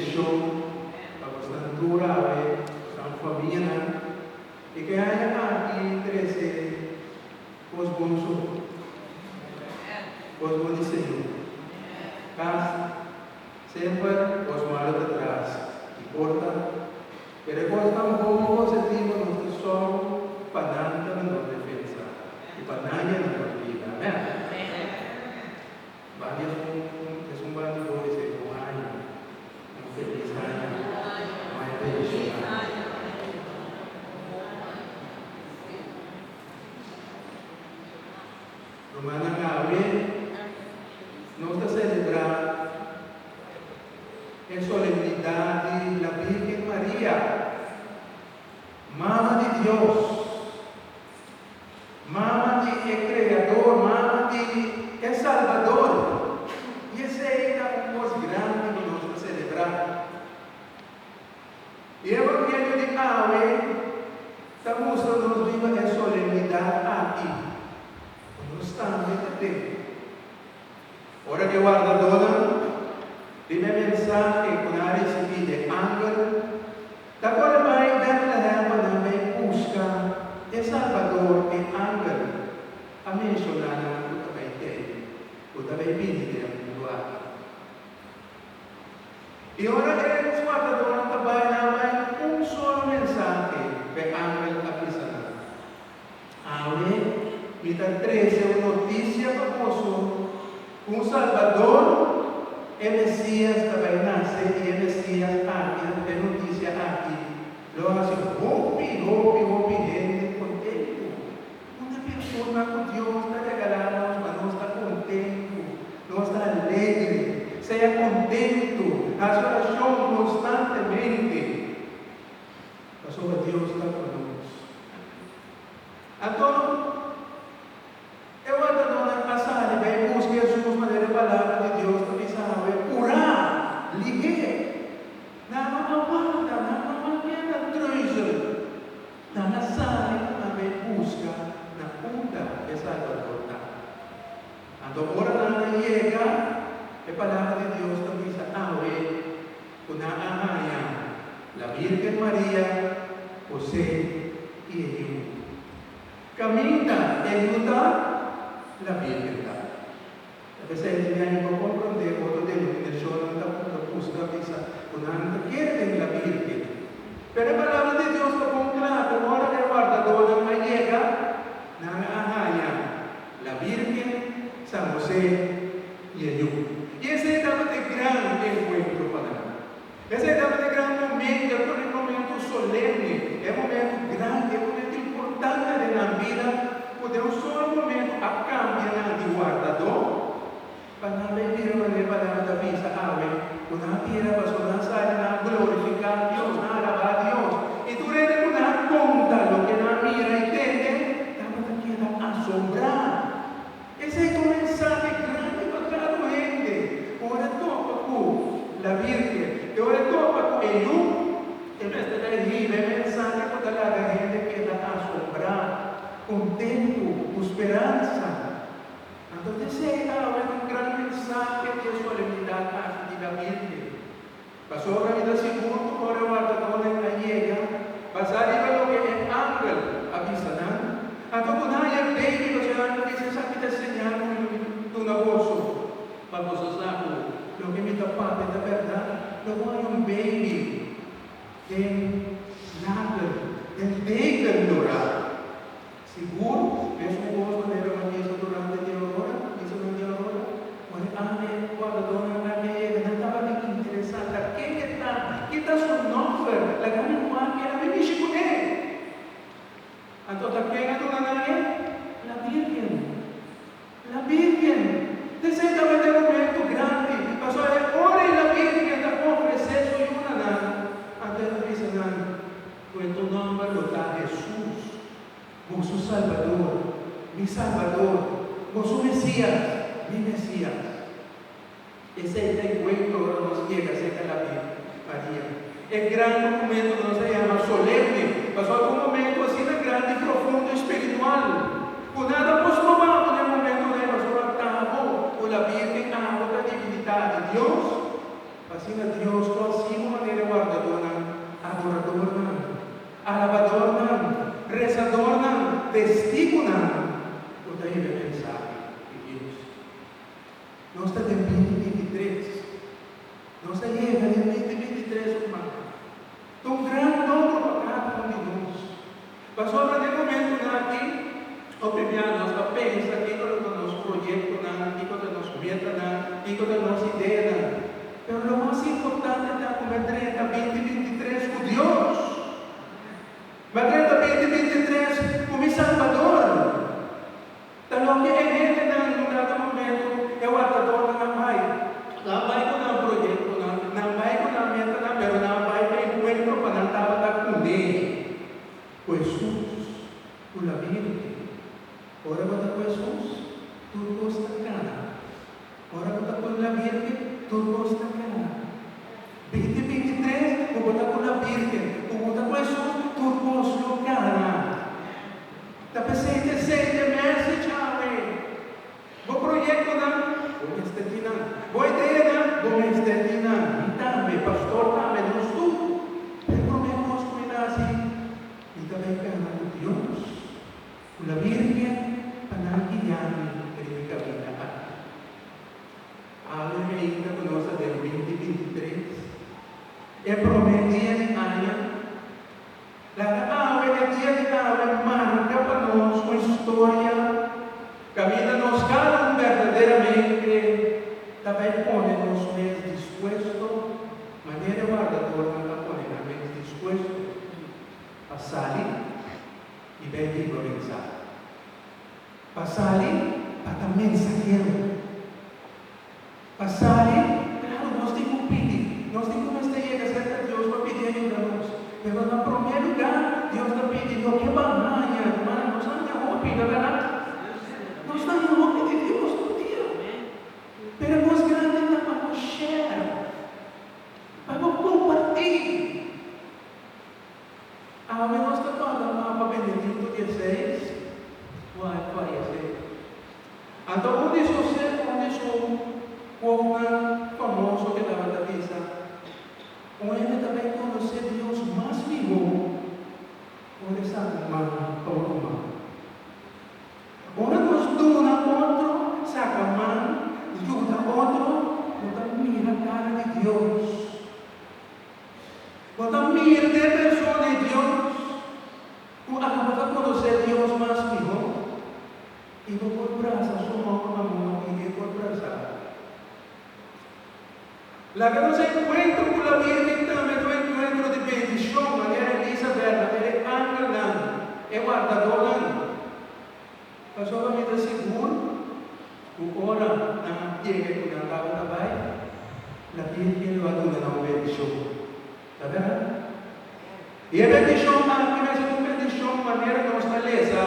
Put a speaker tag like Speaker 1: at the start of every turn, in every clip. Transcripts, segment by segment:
Speaker 1: bendición para vuestra altura, vuestra familia, y que haya aquí 13 os bonzo, os bondiseño. Casa, sempre os malos atrás, e porta, que reposta um bom positivo no nosso solo, para nada na nossa defesa, e para nada na nossa vida. Amém? Várias é um bando bom de ser um ano, um feliz ano, mais feliz ano. Romana Gabriel, nós está celebrar em solenidade da Virgem Maria, Mama de Deus, Mama de Criador, Mama de Salvador. E esse aí é um coisa grande que nós vamos celebrar. E o Evangelho de Aue está mostrando nos viva a solenidade aqui. Nós estamos aqui. Ora que guardadora, prima mensagem que a recebi de ángel, agora vai Bethlehem para buscar o Salvador e ángel, a mencionar na o também vive do ar. E ora que o guardador também solo mensagem que ángel avisará. Amém. Me dá 13 notícia famoso. Salvador, o Messias também nasce e o Messias aqui, a notícia aqui. Logo assim, hope, gente contento. Uma pessoa com Deus está regalando, mas não está contente, não está alegre. Seja contento, a sua oração constantemente. Mas só Deus está conosco. Então, eu vou passar bem, busque Jesus, maneira a palavra de Deus, também sabe, curar, ligue, não aguarda, não queda três, não sai, também busca, na punta, que Salvador está. Então, ora não chega, a palavra de Deus também sabe, una ahaya, la Virgen María, José y Eliú. Camina, ayuda, la Virgen. A veces el niño no comprende otro de lo que yo no busca visa, una quiere la Virgen. Pero la palabra de Dios está con claro, como ahora que guarda toda la llega, la Virgen, San José y Eliú. Y ese etapa de gran encuentro para nada. Ese etapa de gran momento, es un momento solemne, es un momento grande, es un momento importante de la vida. Podemos só um momento a cambiar de guardador para não ver a palavra da vida, quando a vida passou a sair, glorificar a Deus, alabar a Deus. E tu eres uma conta do que na mira entende, estamos aqui a assombrar. Esse é um mensagem grande para cada gente. Ora topa com a Virgem, ora topa com Eliú, e nesta daí é mensagem para cada gente que está a assombrar. Contento, com esperança. Então, deseja um grande mensaje de solemnidade da Virgem. Passou a vida segundo, agora o guardador na llega, passar a lo que é ángel avisando. Então, quando há baby, você vai dizer, sabe que desenhar no negócio, para você saber, o que me dá parte da verdade, não há baby, tem nada, tem bacon dourado. Seguro, penso que vos maneira uma mesa durante a hora, isso não é hora, mas a guardadora na minha não estava nem interessada. Quem está? Quem está seu nome? A grande irmã que era bem chiconé. Então, quem é dona Nané? A Virgem. A Virgem. Deseja também ter um momento grande. Passou a hora e a Virgem está oferecendo e uma nada. Até a Virgem, com tu nome, está Jesus. Vosso Salvador, mi Salvador, vosso Mesías, mi Mesías. Ese es el encuentro que nos llega cerca de la María. El gran documento que nos llama solemne, pasó algún momento así de grande y profundo espiritual. Con nada pues probado en el momento de nuestro octavo, con la Virgen, a la divinidad de Dios. Así Dios, así no está de 2023. No se llega de 2023, hermano. Un gran logro para cada uno de nós. Pastor, de momento, aqui, o primeiro, nós pensa aqui com o nosso projeto, aqui com a nossa meta, aqui com a nossa ideia. Mas o mais importante é comer 2023 com Deus. Mas 2023 com o Salvador. Então, o que é Ele, num dado momento, é o atador da mãe. Não vai com o projeto, não vai com a meta, mas não vai para o encontro para não estar com Ele. Jesus, o Virgen. Ora con Jesús, tu costa cara. Ora con la Virgen, tu costa cara. 2023, ora con la Virgen, ora con Jesús, tu costa cara. Da presente seja message ave. Bo proyecto na, bo estetina. Bo ideia na, bo estetina. Itame, pastor, tame, nos tu. Pero promemos cuidar assim. E também cara de Deus. La Virgen panagiyami kay kabinaan. Alam niya ainda conosco del 2023. E prometia de Anya. La ave de dia de ave marca para nós uma história. Camina nos cada verdadeiramente. Também pone-nos mais disposto. Maneira guardadora na pone mais disposto. Passar e bem valorizar. Passar para mensageiro. Passar, claro, nós temos que pedir. Nós temos que estar cerca de Deus para pedir ajuda a nós. Mas, no primeiro lugar, Deus está pedindo que banhanha, irmão, nós não temos que pedir, verdade? Nós não temos que pedir Deus todo dia. Pero nós grandes para share, para compartilhar. A nós está falando para Benedito 16. Vai aparecer. Então, onde sou como famoso que estava da visa, onde também conhecer Deus mais vivo, onde sabe uma paloma. Onde nós dona outro, saca a mão, ajuda outro, quando mira a cara de Deus. Quando mira a pessoa de Deus, quando acaba de conhecer Deus mais vivo, e vou por braço, sua mão com a mão, e vou por braço. La que nos encuentro con la Virgen también, tu encuentro de bendición, manera Elizabeth, manera Ángel, es guardador. Pasó la vida seguro, tu hora, no llegue con la tabla de la Virgen lo adora una bendición. ¿Está bien? Y la bendición, que es una bendición, manera que nos taleza,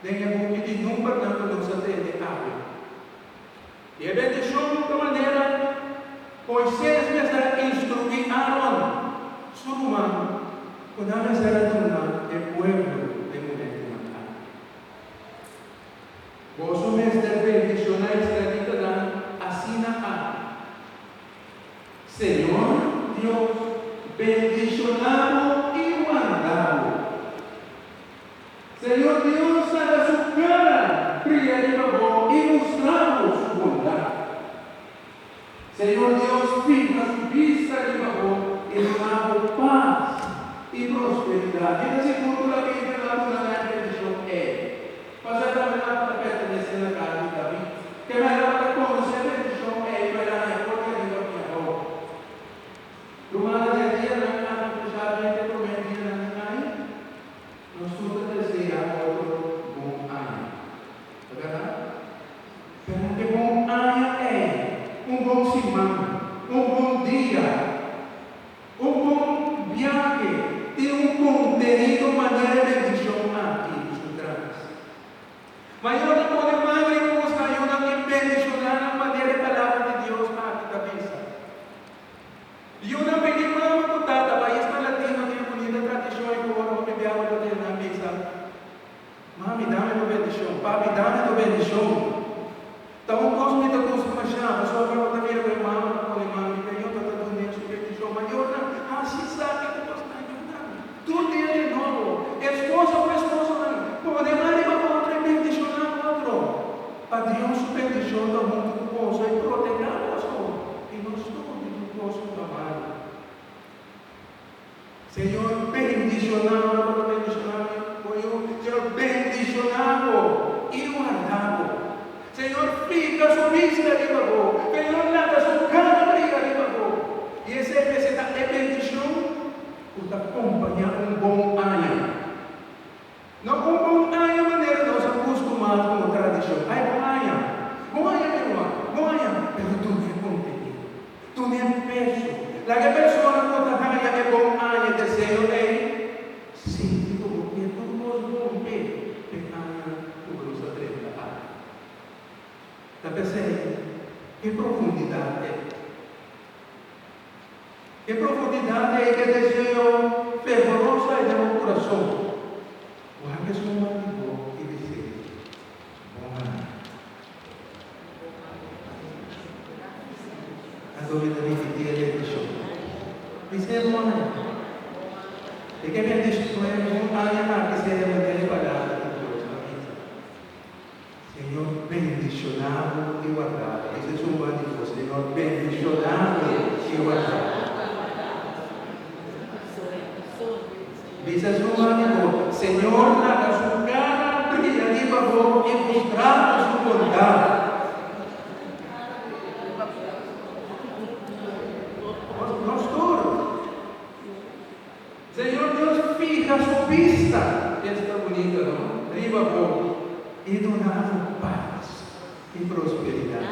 Speaker 1: de que de nunca tanto nos atende a y la bendición de manera Moisés me está instruir a Aaron, su hermano, con la misericordia del pueblo de Munetimaca. Vos me está bendicionando esta así na Señor Dios, bendicionado y guardado. Señor Dios, haga su cara, brilla de favor y mostramos su bondad. Señor Dios, fija su vista de favor y nos da paz y prosperidad. Yo te aseguro la Biblia da una bendición Pasar también a pertenecer a la casa de David. Que me da la conocer bendición para la mejor que Dios me amó. Lumana de día, la casa precisamente prometida en ahí. Nosotros deseamos otro buen año. ¿Verdad? Pero que buen año un bom semana, un bom dia, un bom viaje, tem contenido, maneira de bendição aqui, su trás. Mas eu não posso mais que nos ajuda a bendicionar a maneira de palavra de Deus aqui da mesa. E eu não pedi para uma contada, mas esta latina tem bonita tradição e agora vou beber água na mesa. Mami, dá-me a bendição. Papi, dá-me a bendição. Então, nós me damos uma chave, só para botar minha irmã, com a irmã, que eu estou dando minha superstição maior, assim sabe que nós estamos ajudando. Tudo dia de novo, esposa ou esposa, podemos ir para outro e bendicionar outro. Para Deus, bendição do mundo com Señor, bendicionado, Señor, bendicionado y guardado. Señor, fija su vista arriba, Señor, nada su cara arriba, y esa es bendición, que acompaña un buen año. No un buen año manera nos acostumamos como tradición. Hay buen año, pero tú no es contenido, tú no es peso. La que persona no te haya de buen año, deseo de sí, porque tú no es buen año, tú no se atreve a dar. La pensé, qué profundidad es. Qué profundidad es que deseo fervorosa y de un corazón. Guarda su marido y dice, dove tiene dice, hermano, e che mi ha detto, que se debe tener palabra de Dios en la vida. Señor, bendicionado y guardado. Ese es un marido, Señor, bendicionado y guardado. Dice su marido, Señor, haga su cara brillar bajo y mostrarnos su bondad. Señor Dios, fija su vista, está bonita, ¿no? Arriba abajo, y donar paz y prosperidad.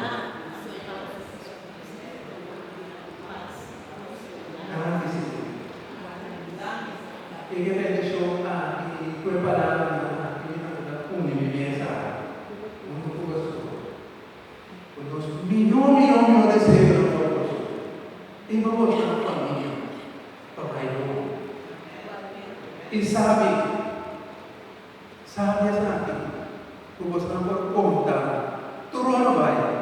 Speaker 1: Y que me dijo, y fue para una vivienda, unos millones de ceros, y vamos a la familia, papá y mamá. Y sabe, como están por contar, tú no vayas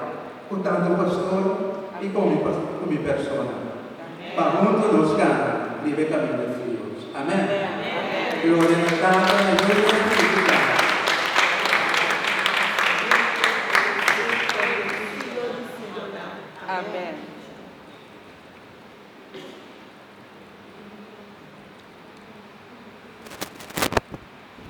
Speaker 1: contando pastor y con mi persona. Para juntos los ganan, vive camino de Dios. Amén. Gloria a Dios.